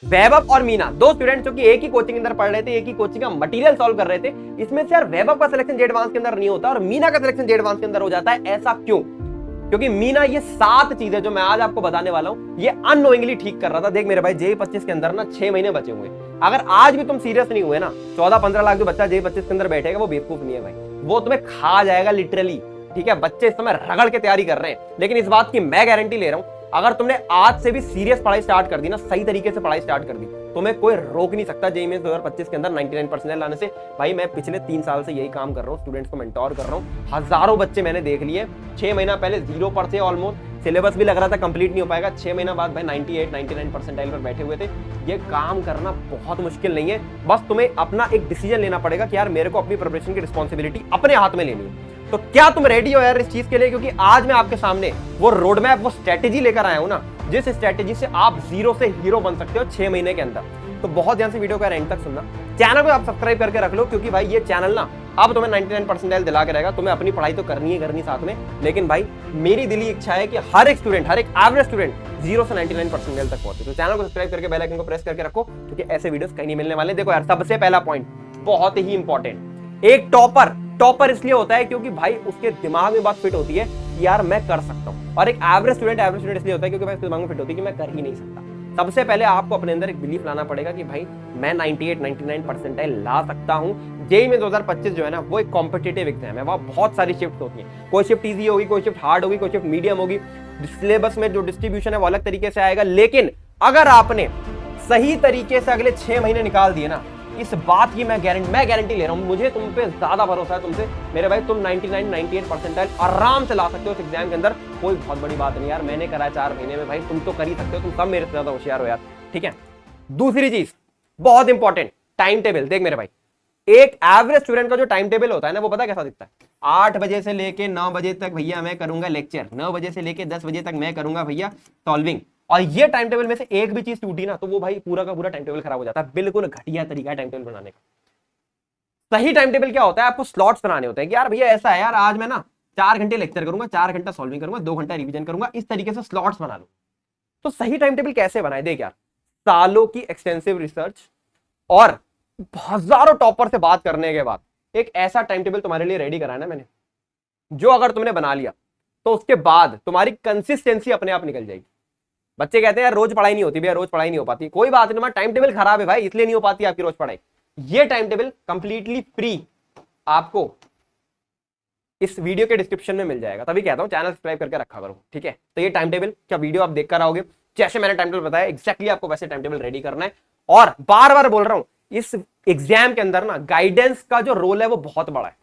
वैभव और मीना, दो स्टूडेंट जो कि एक ही कोचिंग के अंदर पढ़ रहे थे, एक ही कोचिंग का मटेरियल सॉल्व कर रहे थे, इसमें से यार वैभव का सिलेक्शन जे एडवांस के अंदर नहीं होता और मीना का सिलेक्शन जे एडवांस के अंदर हो जाता है। ऐसा क्यों? क्योंकि मीना ये 7 चीजें जो मैं आज आपको बताने वाला हूं ये अननोइंगली ठीक कर रहा था। देख मेरे भाई, जेई 25 के अंदर ना 6 महीने बचे हुए, अगर आज भी तुम सीरियस नहीं हुए ना, 14-15 लाख जो बच्चा जेई 25 के अंदर बैठेगा वो बेवकूफ नहीं है भाई, वो तुम्हें खा जाएगा लिटरली। ठीक है, बच्चे इस समय रगड़ के तैयारी कर रहे हैं, लेकिन इस बात की मैं गारंटी ले रहा हूं, अगर तुमने आज से भी सीरियस पढ़ाई स्टार्ट कर दी ना, सही तरीके से पढ़ाई स्टार्ट कर दी, तुम्हें कोई रोक नहीं सकता जेईई मेंस 2025 के अंदर 99% लाने से। भाई मैं पिछले 3 साल से यही काम कर रहा हूँ, स्टूडेंट्स को मेंटोर कर रहा हूँ, हजारों बच्चे मैंने देख लिए। 6 महीना पहले 0 पर थे ऑलमोस्ट, सिलेबस भी लग रहा था कंप्लीट नहीं हो पाएगा, 6 महीना बाद भाई 98-99 परसेंटाइल पर बैठे हुए थे। ये काम करना बहुत मुश्किल नहीं है, बस तुम्हें अपना एक डिसीजन लेना पड़ेगा कि यार मेरे को अपनी प्रिपरेशन की रिस्पॉन्सिबिलिटी अपने हाथ में लेनी है। तो क्या तुम रेडी हो यार इस चीज के लिए? क्योंकि आज मैं आपके सामने वो रोड मैप, वो स्ट्रेटेजी लेकर आया हूं ना, जिस स्ट्रेटेजी से आप जीरो से हीरो बन सकते हो 6 महीने के अंदर। तो बहुत ध्यान से वीडियो का एंड तक सुनना, चैनल को आप सब्सक्राइब करके रख लो, क्योंकि भाई ये चैनल ना अब तुम्हें 99 परसेंटाइल दिला के रहेगा। तुम्हें अपनी पढ़ाई तो करनी है करनी साथ में, लेकिन भाई मेरी दिली इच्छा है कि हर एक स्टूडेंट, हर एक एवरेज स्टूडेंट 0 से 99 परसेंटाइल तक पहुंचे। तो चैनल को सब्सक्राइब करके बेल आइकन को प्रेस करके रखो, क्योंकि ऐसे वीडियोस कहीं नहीं मिलने वाले। देखो यार, सबसे पहला पॉइंट बहुत ही इंपॉर्टेंट, एक टॉपर इसलिए होता है क्योंकि भाई उसके दिमाग में बात फिट होती है कि यार मैं कर सकता हूं, और एक एवरेज स्टूडेंट इसलिए होता है क्योंकि भाई उसके दिमाग में फिट होती है कि मैं कर ही नहीं सकता। सबसे पहले आपको अपने अंदर एक बिलीफ लाना पड़ेगा कि भाई मैं 98-99 परसेंटाइल ला सकता हूं। जेईई में 2025 जो है ना, वो एक कॉम्पिटिटिव एग्जाम है, वहां बहुत सारी शिफ्ट होती है, कोई शिफ्ट इजी होगी, कोई शिफ्ट हार्ड होगी, कोई शिफ्ट मीडियम होगी, सिलेबस में जो डिस्ट्रीब्यूशन है वो अलग तरीके से आएगा। लेकिन अगर आपने सही तरीके से अगले 6 महीने निकाल दिए ना, इस बात की मैं गारंटी ले रहा हूं, मुझे तुम पे ज्यादा भरोसा है तुमसे मेरे भाई, तुम 99-98 परसेंटाइल आराम से ला सकते हो इस एग्जाम के अंदर। कोई बहुत बड़ी बात नहीं यार, मैंने करा 4 महीने में, भाई तुम तो कर ही सकते हो, तुम सब मेरे से ज्यादा होशियार हो यार। ठीक है, दूसरी चीज बहुत इंपॉर्टेंट, टाइम टेबल। देख मेरे भाई, एक एवरेज स्टूडेंट का जो टाइम टेबल होता है ना, वो पता कैसा दिखता है? 8 बजे से लेके 9 बजे तक भैया मैं करूंगा लेक्चर, 9 बजे से लेके 10 बजे तक मैं करूंगा भैया सॉल्विंग। और ये टाइम टेबल में से एक भी चीज टूटी ना, तो वो भाई पूरा का पूरा टाइम टेबल खराब हो जाता है। बिल्कुल घटिया तरीका है टाइम टेबल बनाने का। सही टाइम टेबल क्या होता है? आपको स्लॉट्स बनाने होते हैं कि यार भैया ऐसा है यार, आज मैं ना 4 घंटे लेक्चर करूंगा, 4 घंटा सॉल्विंग करूंगा, 2 घंटा रिवीजन करूंगा, इस तरीके से स्लॉट्स बना लो। तो सही टाइम टेबल कैसे बनाए? देख यार, सालों की एक्सटेंसिव रिसर्च और हजारों टॉपर से बात करने के बाद एक ऐसा टाइम टेबल तुम्हारे लिए रेडी कराना मैंने, जो अगर तुमने बना लिया तो उसके बाद तुम्हारी कंसिस्टेंसी अपने आप निकल जाएगी। बच्चे कहते हैं यार रोज पढ़ाई नहीं होती भैया, रोज पढ़ाई नहीं हो पाती। कोई बात नहीं, तुम्हारा टाइम टेबल खराब है भाई, इसलिए नहीं हो पाती आपकी रोज पढ़ाई। ये टाइम टेबल कंप्लीटली फ्री आपको इस वीडियो के डिस्क्रिप्शन में मिल जाएगा, तभी कहता हूं चैनल सब्सक्राइब करके रखा करो। ठीक है, तो ये टाइम टेबल क्या वीडियो आप देखकर आओगे, जैसे मैंने टाइम टेबल बताया एक्जैक्टली आपको वैसे टाइम टेबल रेडी करना है। और बार बार बोल रहा हूं, इस एग्जाम के अंदर ना गाइडेंस का जो रोल है वो बहुत बड़ा है,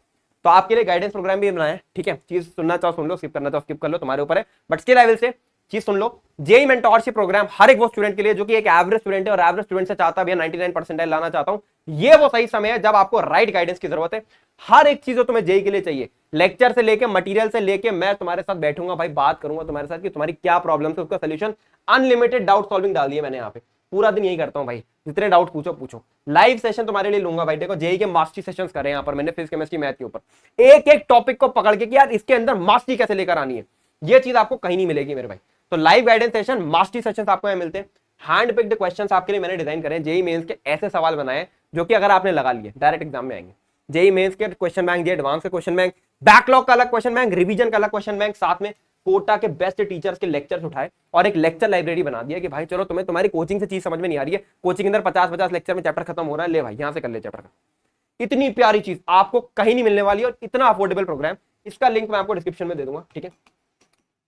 तो आपके लिए गाइडेंस प्रोग्राम भी बनाया है। ठीक है, चीज सुनना चाहो सुन लो, स्किप करना चाहो स्किप कर लो, तुम्हारे ऊपर है, बट स्किल लेवल से चीज सुन लो। जेईई मेंटोरशिप प्रोग्राम हर एक वो स्टूडेंट के लिए जो कि एक एवरेज स्टूडेंट है और एवरेज स्टूडेंट से चाहता है 99 परसेंटाइल लाना चाहता हूं, ये वो सही समय है जब आपको राइट गाइडेंस की जरूरत है। हर एक चीज जो तुम्हें जेईई के लिए चाहिए, लेक्चर से लेके मटेरियल से लेके, मैं तुम्हारे साथ बैठूंगा भाई, बात करूंगा तुम्हारे साथ कि तुम्हारी क्या प्रॉब्लम है, उसका सोल्यूशन। अनलिमिटेड डाउट सॉल्विंग डाल दिया मैंने यहाँ पे, पूरा दिन यही करता हूँ भाई, जितने डाउट पूछो। लाइव सेशन तुम्हारे लिए लूंगा भाई। देखो जेईई के मास्टरी सेशंस करे यहाँ पर मैंने, फिजिक्स केमिस्ट्री मैथ के ऊपर, एक एक टॉपिक को पकड़ के कि यार इसके अंदर मास्टरी कैसे लेकर आनी है, ये चीज आपको कहीं नहीं मिलेगी मेरे भाई। तो live guidance session, mastery sessions आपको यहाँ मिलते हैं। हैंड पिक्ड क्वेश्चंस आपके लिए मैंने डिजाइन करे, जेईई मेंस के ऐसे सवाल बनाए जो कि अगर आपने लगा लिए डायरेक्ट एग्जाम में आएंगे। जेईई मेंस के क्वेश्चन बैंक, जेईई एडवांस के क्वेश्चन बैंक, बैकलॉग का अलग क्वेश्चन बैंक, रिवीजन का अलग क्वेश्चन बैंक, साथ में कोटा के बेस्ट टीचर्स के लेक्चर्स उठाए और एक लेक्चर लाइब्रेरी बना दिया कि भाई चलो तुम्हें तुम्हारी कोचिंग से चीज समझ में नहीं आ रही है, कोचिंग के अंदर 50-50 लेक्चर में चैप्टर खत्म हो रहा है, ले भाई यहां से कर ले चैप्टर का। इतनी प्यारी चीज आपको कहीं नहीं मिलने वाली और इतना अफोर्डेबल प्रोग्राम, इसका लिंक मैं आपको डिस्क्रिप्शन में दे दूंगा। ठीक है,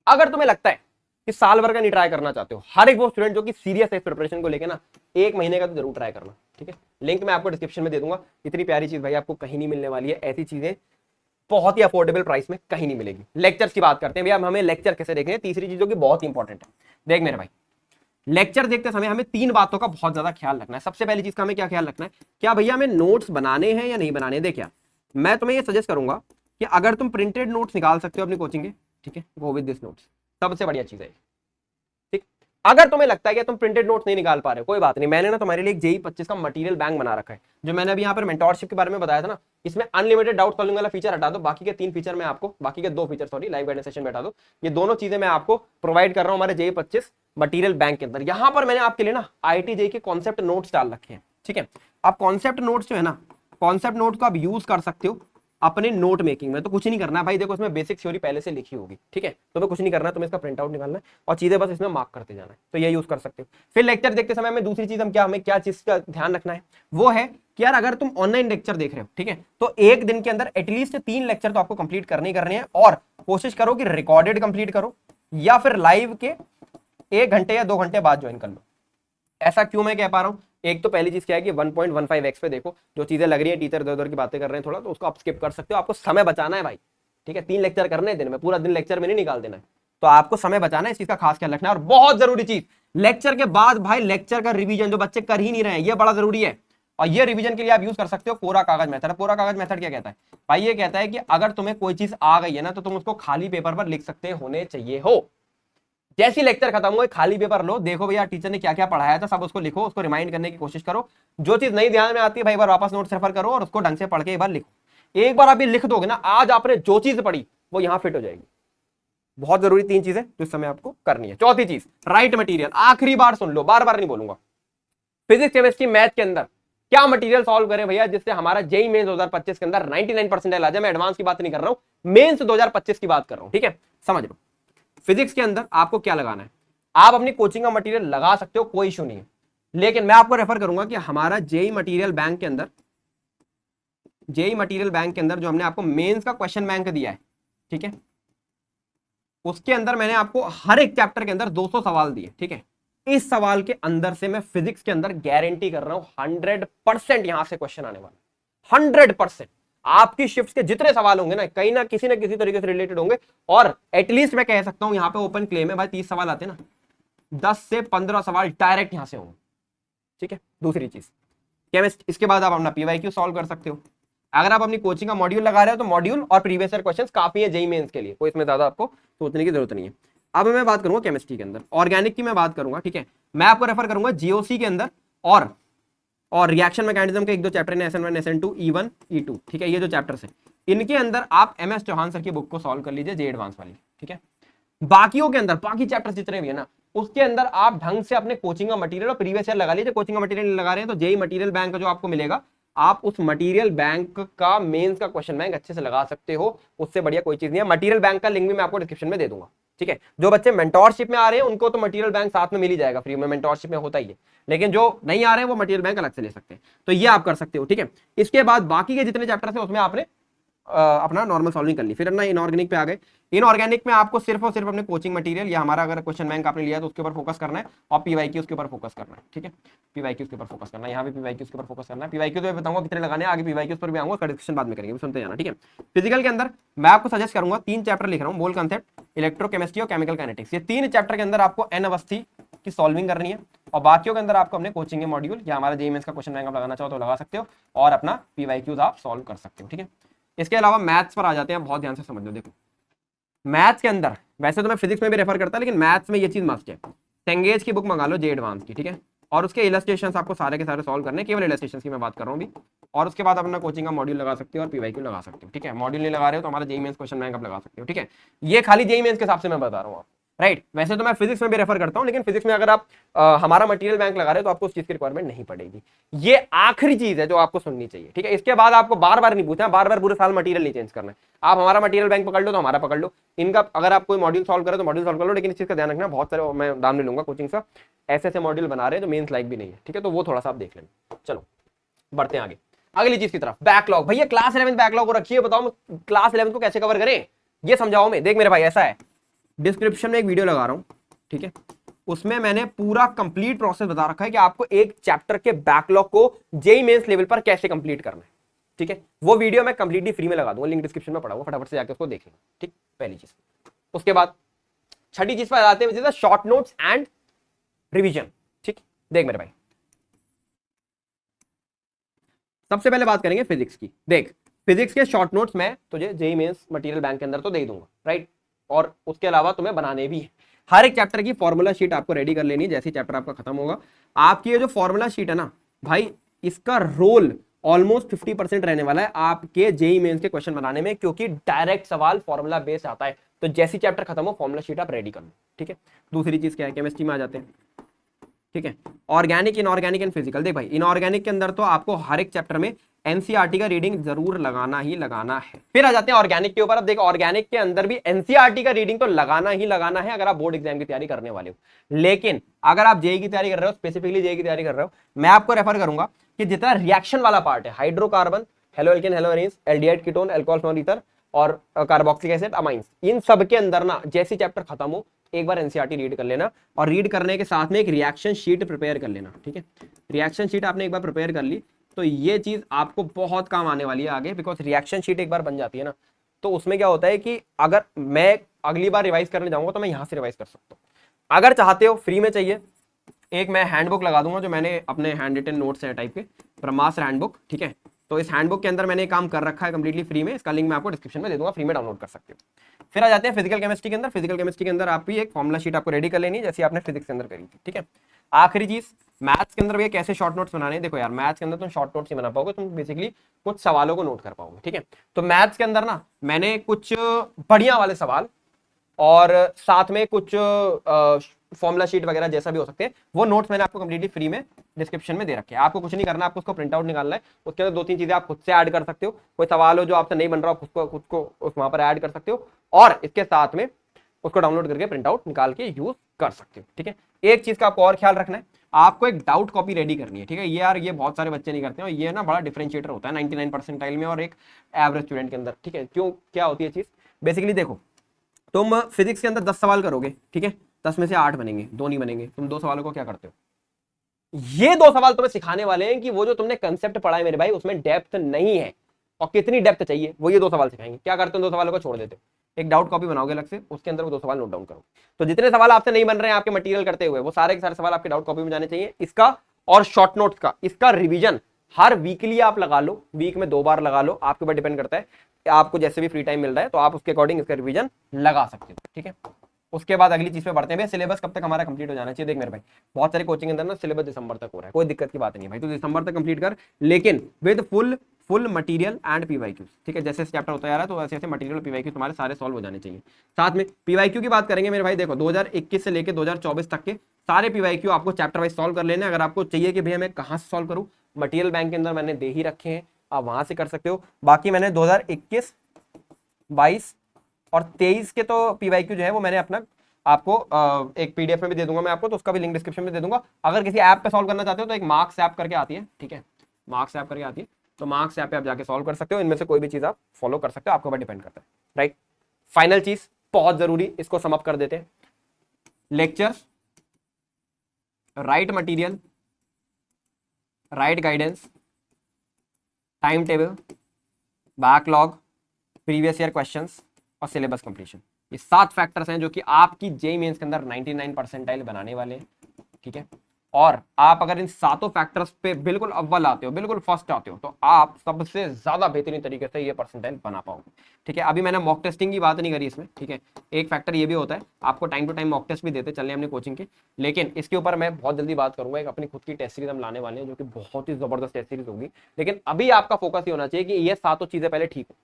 अगर तुम्हें लगता है कि साल भर का नहीं ट्राई करना चाहते हो, हर एक वो स्टूडेंट जो कि सीरियस है इस प्रिपरेशन को लेकर ना, 1 महीने का तो जरूर ट्राई करना। ठीक है, लिंक मैं आपको डिस्क्रिप्शन में दे दूंगा। इतनी प्यारी चीज भाई आपको कहीं नहीं मिलने वाली है, ऐसी चीजें बहुत ही अफोर्डेबल प्राइस में कहीं नहीं मिलेगी। लेक्चर्स की बात करते हैं भैया, हमें लेक्चर कैसे देखने हैं। तीसरी चीज जो कि बहुत इंपॉर्टेंट है, देख मेरे भाई, लेक्चर देखते समय हमें 3 बातों का बहुत ज्यादा ख्याल रखना है। सबसे पहली चीज का हमें क्या ख्याल रखना है, क्या भैया हमें नोट्स बनाने हैं या नहीं बनाने। देखिए मैं तुम्हें ये सजेस्ट करूंगा कि अगर तुम प्रिंटेड नोट्स निकाल सकते हो अपनी कोचिंग के, ठीक है, गो विद दिस नोट्स, सबसे बढ़िया चीज है। ठीक, अगर तुम्हें लगता है कि तुम प्रिंटेड नोट्स नहीं निकाल पा रहे हो, कोई बात नहीं, मैंने ना तुम्हारे लिए एक जेई 25 का मटेरियल बैंक बना रखा है। जो मैंने अभी यहाँ पर मेंटोरशिप के बारे में बताया था ना, इसमें अनलिमिटेड डाउट सॉल्विंग वाला फीचर हटा दो, बाकी के 3 फीचर मैं आपको, बाकी के 2 feature sorry live guidance session में हटा दो, ये दोनों चीजें मैं आपको प्रोवाइड कर रहा हूँ हमारे जेई 25 मटेरियल बैंक के अंदर। यहाँ पर मैंने आपके लिए ना IIT जेई के कॉन्सेप्ट नोट्स डाल रखे हैं, ठीक है। आप कॉन्सेप्ट नोट्स जो है ना, कॉन्सेप्ट नोट को आप यूज कर सकते हो अपने नोट मेकिंग में। तो कुछ नहीं करना है भाई, देखो इसमें बेसिक थ्योरी पहले से लिखी होगी, ठीक है, तुम्हें कुछ नहीं करना है, तुम्हें इसका प्रिंट आउट निकालना है और चीजें बस इसमें मार्क करते जाना है, तो ये यूज कर सकते हो। फिर लेक्चर देखते समय में दूसरी चीज हमें क्या चीज का ध्यान रखना है, वो है कि यार अगर तुम ऑनलाइन लेक्चर देख रहे हो, ठीक है, तो एक दिन के अंदर एटलीस्ट 3 लेक्चर तो आपको कंप्लीट करने ही करने हैं, और कोशिश करो कि रिकॉर्डेड कंप्लीट करो या फिर लाइव के 1 घंटे या 2 घंटे बाद ज्वाइन कर लो। ऐसा क्यों मैं कह पा रहा हूं, एक तो पहली चीज क्या है कि 1.15x पे देखो, जो चीजें लग रही है टीचर इधर उधर की बातें कर रहे हैं थोड़ा, तो उसको आप स्किप कर सकते हो, आपको समय बचाना है भाई, ठीक है। 3 लेक्चर करने हैं दिन में, पूरा दिन लेक्चर में नहीं निकाल देना है, तो आपको समय बचाना है, इस चीज का खास ख्याल रखना है। और बहुत जरूरी चीज, लेक्चर के बाद भाई लेक्चर का रिवीजन जो बच्चे कर ही नहीं रहे हैं, ये बड़ा जरूरी है। और ये रिवीजन के लिए आप यूज कर सकते हो कोरा कागज मेथड। कोरा कागज मेथड क्या कहता है भाई, ये कहता है कि अगर तुम्हें कोई चीज आ गई है ना, तो तुम उसको खाली पेपर पर लिख सकते होने चाहिए हो। जैसी लेक्चर खत्म हुआ खाली पेपर लो, देखो भैया टीचर ने क्या क्या पढ़ाया था, सब उसको लिखो, उसको रिमाइंड करने की कोशिश करो। जो चीज नहीं ध्यान में आती है भाई, एक बार वापस नोट्स रेफर करो और उसको ढंग से पढ़ के एक बार लिखो। एक बार आप ये लिख दोगे ना, आज आपने जो चीज पढ़ी वो यहां फिट हो जाएगी। बहुत जरूरी 3 चीजें जो इस समय आपको करनी है। चौथी चीज, राइट मटेरियल। आखिरी बार सुन लो, बार बार नहीं बोलूंगा। फिजिक्स केमिस्ट्री मैथ के अंदर क्या मटेरियल सॉल्व करें भैया, जिससे हमारा जेई मेंस 2025 के अंदर 99% आ जाए। मैं एडवांस की बात नहीं कर रहा हूं, मेंस 2025 की बात कर रहा हूं, ठीक है, समझ लो। फिजिक्स के अंदर आपको क्या लगाना है, आप अपनी कोचिंग का मटेरियल लगा सकते हो, कोई इशू नहीं है, लेकिन मैं आपको रेफर करूंगा कि हमारा जेई मटेरियल बैंक के अंदर, जेई मटेरियल बैंक के अंदर जो हमने आपको मेंस का क्वेश्चन बैंक दिया है, ठीक है, उसके अंदर मैंने आपको हर एक चैप्टर के अंदर 200 सवाल दिए, ठीक है। इस सवाल के अंदर से मैं फिजिक्स के अंदर गारंटी कर रहा हूं 100% यहां से क्वेश्चन आने वाला, 100%। आपकी शिफ्ट के जितने सवाल होंगे ना, कहीं ना किसी तरीके से रिलेटेड होंगे। और एटलीस्ट मैं कह सकता हूं, यहां पे ओपन क्लेम है भाई, 30 सवाल आते हैं ना, 10 से 15 सवाल डायरेक्ट यहां से होंगे, ठीक है। दूसरी चीज केमिस्ट, इसके बाद आप अपना पीवाईक्यू सॉल्व कर सकते हो। अगर आप अपनी कोचिंग का मॉड्यूल लगा रहे हो तो मॉड्यूल और प्रीवियस ईयर क्वेश्चंस काफी है जेईई मेंस के लिए, कोई इसमें ज्यादा आपको सोचने की जरूरत नहीं है। अब मैं बात करूंगा केमिस्ट्री के अंदर, ऑर्गेनिक की मैं बात करूंगा, ठीक है। मैं आपको रेफर करूंगा जीओसी के अंदर और रिएक्शन मैकेनिज्म के 1-2 चैप्टर ने, SN1 SN2 E1 E2, ठीक है। ये जो चैप्टर्स है इनके अंदर आप MS चौहान सर की बुक को सॉल्व कर लीजिए, जे एडवांस वाली, ठीक है। बाकियों के अंदर, बाकी चैप्टर्स जितने भी है ना, उसके अंदर आप ढंग से अपने कोचिंग का मटेरियल और प्रीवियस ईयर लगा लीजिए। कोचिंग का मटेरियल लगा रहे हैं तो जेई मटेरियल बैंक जो आपको मिलेगा, आप उस मटेरियल बैंक का मेंस का क्वेश्चन बैंक अच्छे से लगा सकते हो। उससे बढ़िया कोई चीज नहीं है। मटेरियल बैंक का लिंक भी मैं आपको डिस्क्रिप्शन में दे दूंगा, ठीक है। जो बच्चे मेंटोरशिप में आ रहे हैं उनको तो मटेरियल बैंक साथ में मिल ही जाएगा फ्री में, मेंटोरशिप में होता ही है, लेकिन जो नहीं आ रहे हैं वो मटेरियल बैंक अलग से ले सकते हैं, तो ये आप कर सकते हो, ठीक है। इसके बाद बाकी के जितने चैप्टर्स हैं उसमें आपने अपना नॉर्मल सॉल्विंग कर ली। फिर अपना इनऑर्गेनिक पे आ गए। इनऑर्गेनिक में आपको सिर्फ और सिर्फ अपने कोचिंग मटेरियल या हमारा अगर क्वेश्चन बैंक आपने लिया तो उसके ऊपर फोकस करना है, और पीवाईक्यू उसके ऊपर फोकस करना है, ठीक है। पीवाईक्यू के ऊपर फोकस करना है, यहाँ पे पीवाईक्यू के ऊपर फोकस करना है। पीवाईक्यू तो मैं बताऊंगा कितने लगाने, आगे पीवाईक्यू पर भी आऊंगा, डिस्कशन बाद में करेंगे, सुनते जाना, ठीक है। फिजिकल के अंदर मैं आपको सजेस्ट करूंगा 3 चैप्टर लिख रहा हूँ, मोल कंसेप्ट, इलेक्ट्रोकेमिस्ट्री और केमिकल काइनेटिक्स। ये 3 चैप्टर के अंदर आपको एन अवस्थी की सॉल्विंग करनी है, और बाकियों के अंदर आपको अपने कोचिंग के मॉड्यूल या हमारा जेईई मेंस का क्वेश्चन बैंक आप लगाना चाहो तो लगा सकते हो, और अपना पीवाईक्यूज आप सॉल्व कर सकते हो, ठीक है। इसके अलावा मैथ्स पर आ जाते हैं, बहुत ध्यान से समझ लो। देखो मैथ्स के अंदर वैसे तो मैं फिजिक्स में भी रेफर करता, लेकिन मैथ्स में ये चीज मस्ट है, सेंगेज की बुक मंगा लो, जे एडवांस की, ठीक है। और उसके इलस्ट्रेशंस आपको सारे के सारे सॉल्व करने, केवल इलस्ट्रेशंस की मैं बात कर रहा हूँ अभी। और उसके बाद अपना कोचिंग का मॉड्यूल लगा सकते हो और पीवाईक्यू लगा सकते हो, ठीक है। मॉड्यूल नहीं लगा रहे हो तो हमारा जेईई मेंस क्वेश्चन बैंक आप लगा सकते हो, ठीक है। ये खाली जेईई मेंस के हिसाब से मैं बता रहा हूँ, राइट। वैसे तो मैं फिजिक्स में भी रेफर करता हूं, लेकिन फिजिक्स में अगर आप हमारा मटेरियल बैंक लगा रहे हो तो आपको उस चीज की रिक्वायरमेंट नहीं पड़ेगी। ये आखिरी चीज है जो आपको सुननी चाहिए, ठीक है। इसके बाद आपको बार बार नहीं पूछना, बार बार पूरे साल मटेरियल नहीं चेंज करना है। आप हमारा मटेरियल बैंक पकड़ लो तो हमारा पकड़ लो, इनका अगर आप कोई मॉड्यूल सॉल्व करो तो मॉड्यूल सॉल्व कर लो, लेकिन इस चीज का ध्यान रखना, बहुत सारे मैं दाम नहीं लूंगा कोचिंग का, ऐसे मॉड्यूल बना रहे हैं जो मेंस लाइक भी नहीं है, ठीक है। तो वो थोड़ा सा आप देख लेना। चलो बढ़ते हैं आगे, अगली चीज की तरफ, बैकलॉग। भैया क्लास 11 बैकलॉग को रखिए, बताओ क्लास 11 को कैसे कवर करें, ये समझाओ। मैं देख मेरे भाई ऐसा है, डिस्क्रिप्शन में एक वीडियो लगा रहा हूं, ठीक है, उसमें मैंने पूरा कंप्लीट प्रोसेस बता रखा है कि आपको एक चैप्टर के बैकलॉग को जेईई मेंस लेवल पर कैसे कंप्लीट करना है, ठीक है। वो वीडियो मैं कंप्लीटली फ्री में लगा दूंगा, लिंक डिस्क्रिप्शन में पड़ा हुआ, फटाफट से जाकर उसको देख लेना, ठीक, पहली चीज। उसके बाद छठी चीज पर आते हैं, शॉर्ट नोट्स एंड रिवीजन, ठीक। देख मेरे भाई, सबसे पहले बात करेंगे फिजिक्स की। देख फिजिक्स के शॉर्ट नोट्स मैं तुझे जेईई मेंस मटेरियल बैंक के अंदर तो दे दूंगा, राइट, और उसके अलावा तुम्हें बनाने भी है। हर एक चैप्टर की फॉर्मूला शीट आपको रेडी कर लेनी है। जैसे चैप्टर आपका खत्म होगा, आपकी ये जो फॉर्मूला शीट है ना भाई, इसका रोल ऑलमोस्ट 50% रहने वाला है आपके जेई मेंस के क्वेश्चन बनाने में, क्योंकि डायरेक्ट सवाल फॉर्मूला बेस्ड आता है। तो जैसी चैप्टर खत्म हो फॉर्मूला शीट आप रेडी कर लो, ठीक है। दूसरी चीज क्या है, केमिस्ट्री में आ जाते हैं, ठीक है। Organic, inorganic and physical. देख भाई, इनऑर्गेनिक के अंदर तो आपको हर एक चैप्टर में एनसीईआरटी का रीडिंग जरूर लगाना ही लगाना है। फिर आ जाते हैं ऑर्गेनिक के ऊपर। अब देखो, ऑर्गेनिक के अंदर भी एनसीईआरटी का रीडिंग तो लगाना ही लगाना है अगर आप बोर्ड एग्जाम की तैयारी करने वाले हो। लेकिन अगर आप जेई की तैयारी कर रहे हो, स्पेसिफिकली जेई की तैयारी कर रहे हो, मैं आपको रेफर करूंगा कि जितना रिएक्शन वाला पार्ट है, hydrocarbon, halo alkane, hello arenes, aldehyde ketone, alcohol floor ether और कार्बोक्सिलिक एसिड, अमाइंस, इन सब के अंदर ना जैसी चैप्टर खत्म हो एक बार एनसीईआरटी रीड कर लेना, और रीड करने के साथ में एक रिएक्शन शीट प्रिपेयर कर लेना, ठीक है। रिएक्शन शीट आपने एक बार प्रिपेयर कर ली तो ये चीज आपको बहुत काम आने वाली है आगे, बिकॉज रिएक्शन शीट एक बार बन जाती है ना, तो उसमें क्या होता है कि अगर मैं अगली बार रिवाइज करने जाऊंगा तो मैं यहां से रिवाइज कर सकता हूं। अगर चाहते हो फ्री में चाहिए, एक मैं हैंडबुक लगा दूंगा जो मैंने अपने हैंड रिटन नोट्स है टाइप के, ब्रह्मास्त्र हैंडबुक, ठीक है। तो इस हैंडबुक के अंदर मैंने काम कर रखा है कंप्लीटली फ्री में, इसका लिंक मैं आपको डिस्क्रिप्शन में दे दूंगा, फ्री में डाउनलोड कर सकते हो। फिर आ जाते हैं फिजिकल केमिस्ट्री के अंदर। फिजिकल केमिस्ट्री के अंदर आप भी एक फॉर्मुला शीट आपको रेडी कर लेनी है, जैसे आपने फिजिक्स के अंदर करी थी, ठीक है। आखिरी चीज, मैथ्स के अंदर भी कैसे शॉर्ट नोट्स बनाने हैं। देखो यार, मैथ्स के अंदर तुम शॉर्ट नोट्स नहीं बना पाओगे, तुम बेसिकली कुछ सवालों को नोट कर पाओगे, ठीक है। तो मैथ्स के अंदर ना मैंने कुछ बढ़िया वाले सवाल और साथ में कुछ फॉर्मुला शीट वगैरह जैसा भी हो सकते हैं, वो नोट्स मैंने आपको कंप्लीटली फ्री में डिस्क्रिप्शन में दे रखे हैं। आपको कुछ नहीं करना, आपको उसको प्रिंट आउट निकालना है, उसके अंदर 2-3 चीजें आप खुद से ऐड कर सकते हो। कोई सवाल हो जो आपसे नहीं बन रहा हो, खुद को वहां पर ऐड कर सकते हो, और इसके साथ में उसको डाउनलोड करके प्रिंट आउट निकाल के यूज कर सकते हो, ठीक है। एक चीज का आपको और ख्याल रखना है, आपको एक डाउट कॉपी रेडी करनी है, ठीक है। ये यार, ये बहुत सारे बच्चे नहीं करते हैं, और ये ना बड़ा डिफरेंशिएटर होता है 99 परसेंटाइल में और एक एवरेज स्टूडेंट के अंदर, ठीक है। क्यों, क्या होती है चीज, बेसिकली देखो, तुम फिजिक्स के अंदर 10 सवाल करोगे, ठीक है, 10 में से 8 बनेंगे, 2 नहीं बनेंगे। तुम 2 सवालों को क्या करते हो, ये 2 सवाल तुम्हें सिखाने वाले हैं कि वो जो तुमने कंसेप्ट पढ़ा है मेरे भाई, उसमें डेप्थ नहीं है, और कितनी डेप्थ चाहिए वो ये 2 सवाल सिखाएंगे। क्या करते हो, 2 सवालों को छोड़ देते हो, एक डाउट कॉपी बनाओगे अलग से, उसके अंदर वो 2 सवाल नोट डाउन करो। तो जितने सवाल आपसे नहीं बन रहे हैं आपके मटेरियल करते हुए, वो सारे के सारे सवाल आपके डाउट कॉपी में जाने चाहिए। इसका और शॉर्ट नोट्स का, इसका रिवीजन हर वीकली आप लगा लो, वीक में 2 बार लगा लो, आपके ऊपर डिपेंड करता है, आपको जैसे भी फ्री टाइम मिल रहा है तो आप उसके अकॉर्डिंग इसका रिवीजन लगा सकते हो, ठीक है। उसके बाद अगली चीज पे बढ़ते हैं, सिलेबस कब तक हमारा कंप्लीट हो जाना चाहिए। देख मेरे भाई, बहुत सारे कोचिंग के अंदर ना सिलेबस दिसंबर तक हो रहा है, कोई दिक्कत की बात नहीं है भाई, तो दिसंबर तक कंप्लीट कर, लेकिन with full material and PYQ, ठीक है। जैसे चैप्टर होता जा रहा है तो वैसे ऐसे मटेरियल और पीवाईक्यू तुम्हारे सारे सॉल्व हो जाने चाहिए। साथ में पीवाईक्यू की बात करेंगे मेरे भाई, देखो 2021 से लेकर 2024 तक के सारे पीवाईक्यू आपको चैप्टर वाइज सॉल्व कर लेने। अगर आपको चाहिए कि भैया मैं कहाँ से सॉल्व करूँ, मटेरियल बैंक के अंदर मैंने दे ही रखे हैं, आप वहां से कर सकते हो। बाकी मैंने 2021, 22 और 23 के तो पीवाईक्यू जो है वो मैंने अपना आपको एक पीडीएफ में भी दे दूंगा मैं आपको, तो उसका भी लिंक डिस्क्रिप्शन में दे दूंगा। अगर किसी ऐप पे सॉल्व करना चाहते हो तो एक मार्क्स ऐप करके आती है, ठीक है, मार्क्स ऐप करके आती है, तो मार्क्स ऐप पे आप जाके सॉल्व कर सकते हो। इनमें से कोई भी चीज आप फॉलो कर सकते हो, आपके ऊपर डिपेंड करता है, राइट। फाइनल चीज बहुत जरूरी, इसको सम अप कर देते हैं। Lectures, right material, right guidance, time table, backlog, previous year questions और सिलेबस कंप्लीशन, ये 7 फैक्टर्स हैं जो कि आपकी जेईई मेंस के अंदर 99 परसेंटाइल बनाने वाले हैं, ठीक है। और आप अगर इन 7 फैक्टर्स पे बिल्कुल अव्वल आते हो, बिल्कुल फर्स्ट आते हो, तो आप सबसे ज्यादा बेहतरीन तरीके से ये परसेंटाइल बना पाओगे, ठीक है। अभी मैंने मॉक टेस्टिंग की बात नहीं करी इसमें, ठीक है। एक फैक्टर ये भी होता है, आपको time to time mock test भी देते चले अपने कोचिंग के, लेकिन इसके ऊपर मैं बहुत जल्दी बात करूंगा। एक अपनी खुद की टेस्ट सीरीज हम लाने वाले हैं जो कि बहुत ही जबरदस्त टेस्ट सीरीज होगी, लेकिन अभी आपका फोकस ये होना चाहिए कि ये 7 चीजें पहले ठीक हो।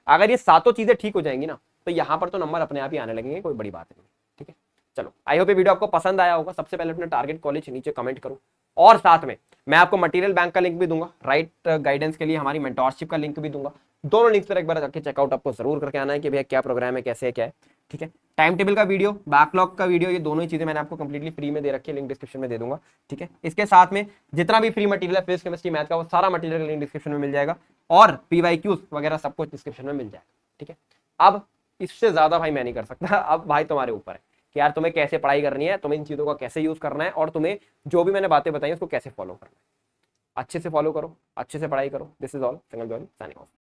अगर ये 7 चीजें ठीक हो जाएंगी ना, तो यहाँ पर तो नंबर अपने आप ही आने लगेंगे, कोई बड़ी बात नहीं, ठीक है। चलो, आई होप ये वीडियो आपको पसंद आया होगा। सबसे पहले अपने टारगेट कॉलेज नीचे कमेंट करो, और साथ में मैं आपको मटेरियल बैंक का लिंक भी दूंगा, राइट गाइडेंस के लिए हमारी मेंटोरशिप का लिंक भी दूंगा। दोनों लिंक पर एक बार जाके चेकआउट आपको जरूर करके आना है कि भैया क्या प्रोग्राम है, कैसे है, क्या है, ठीक है। टाइम टेबल का वीडियो, बैकलॉग का वीडियो, ये दोनों ही चीजें मैंने आपको कंप्लीटली फ्री में दे रखी है, लिंक डिस्क्रिप्शन में दे दूंगा, ठीक है। इसके साथ में जितना भी फ्री मटेरियल है फिजिक्स केमिस्ट्री मैथ का, वो सारा मटेरियल का लिंक डिस्क्रिप्शन में मिल जाएगा, और पीवाईक्यूज वगैरह सब कुछ डिस्क्रिप्शन में मिल जाएगा, ठीक है। अब इससे ज्यादा भाई मैं नहीं कर सकता, अब भाई तुम्हारे ऊपर है कि यार तुम्हें कैसे पढ़ाई करनी है, तुम्हें इन चीजों का कैसे यूज करना है, और तुम्हें जो भी मैंने बातें बताई उसको कैसे फॉलो करना है। अच्छे से फॉलो करो, अच्छे से पढ़ाई करो। This is all, single join signing off.